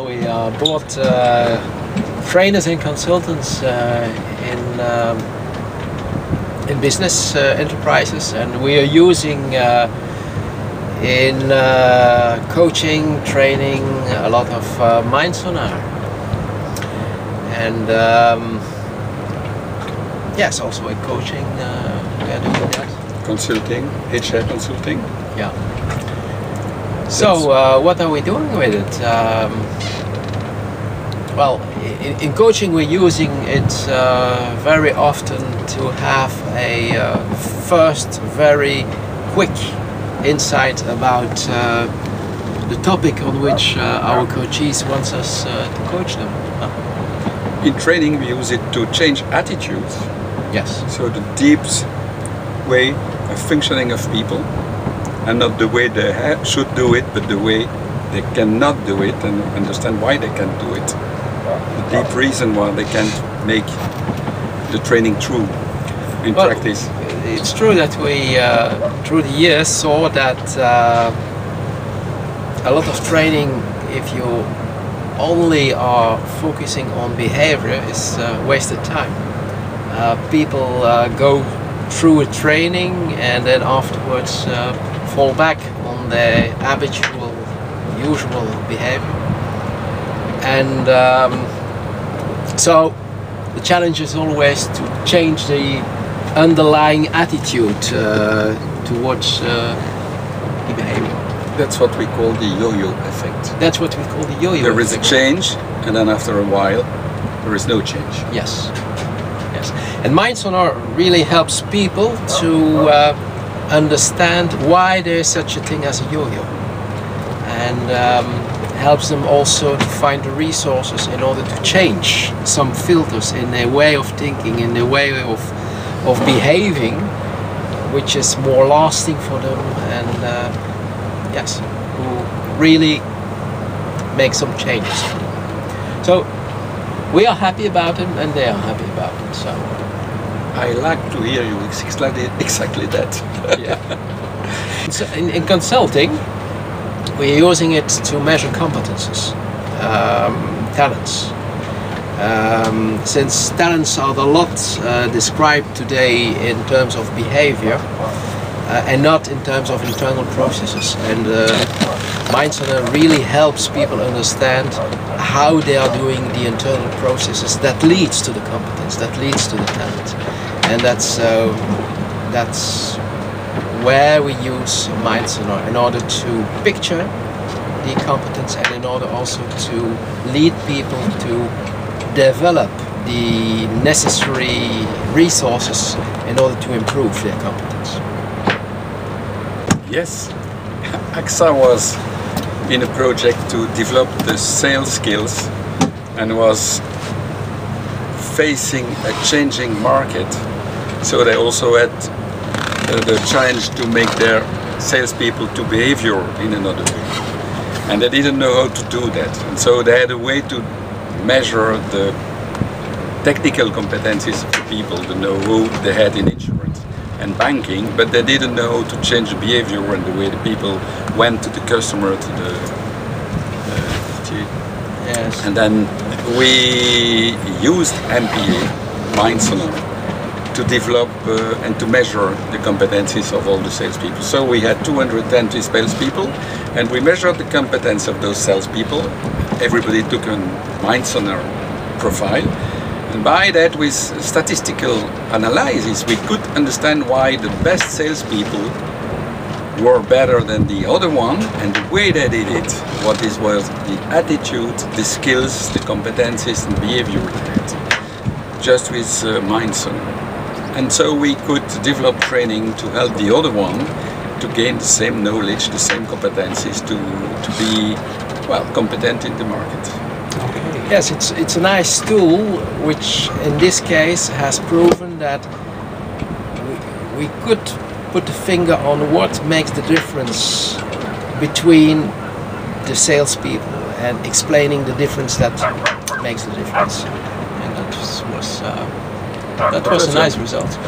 Well, we bought trainers and consultants in business enterprises, and we are using in coaching, training, a lot of MindSonar, and yes, also in coaching we are doing that. Consulting, HR consulting. Yeah. So what are we doing with it? Well, in coaching we're using it very often to have a first very quick insight about the topic on which our coachees wants us to coach them. In training we use it to change attitudes. Yes. So the deep way of functioning of people, and not the way they should do it, but the way they cannot do it, and understand why they can't do it. The deep reason why they can't make the training true in practice. It's true that we, through the years, saw that a lot of training, if you only are focusing on behavior, is wasted time. People go through a training and then afterwards fall back on their habitual, usual behavior. And so the challenge is always to change the underlying attitude towards the behavior. That's what we call the yo-yo effect. That's what we call the yo-yo effect. There is a change, and then after a while there is no change. Yes. Yes. And MindSonar really helps people to understand why there is such a thing as a yo-yo, and helps them also to find the resources in order to change some filters in their way of thinking, in their way of behaving, which is more lasting for them, and yes, who really make some changes. So we are happy about it, and they are happy about it. So I like to hear you exactly that. Yeah. So in consulting, we're using it to measure competences, talents. Since talents are a lot described today in terms of behavior and not in terms of internal processes, and MindSonar really helps people understand how they are doing the internal processes that leads to the competence, that leads to the talent, and that's where we use MindSonar in order to picture the competence, and in order also to lead people to develop the necessary resources in order to improve their competence. Yes, AXA was in a project to develop the sales skills and was facing a changing market, so they also had the challenge to make their salespeople to behavior in another way, and they didn't know how to do that, and so they had a way to measure the technical competencies of the people, the know-how they had in insurance and banking, but they didn't know how to change the behavior and the way the people went to the customer, to the yes. And then we used MPA, MindSonar, to develop and to measure the competencies of all the salespeople. So we had 220 salespeople, and we measured the competence of those salespeople. Everybody took a MindSonar profile, and by that, with statistical analysis, we could understand why the best salespeople were better than the other one, and the way they did it, what this was the attitude, the skills, the competencies and behavior they had, just with MindSonar. And so we could develop training to help the other one to gain the same knowledge, the same competencies to be, well, competent in the market. Okay. Yes, it's a nice tool, which in this case has proven that we could put the finger on what makes the difference between the salespeople and explaining the difference that makes the difference. And that was a nice result.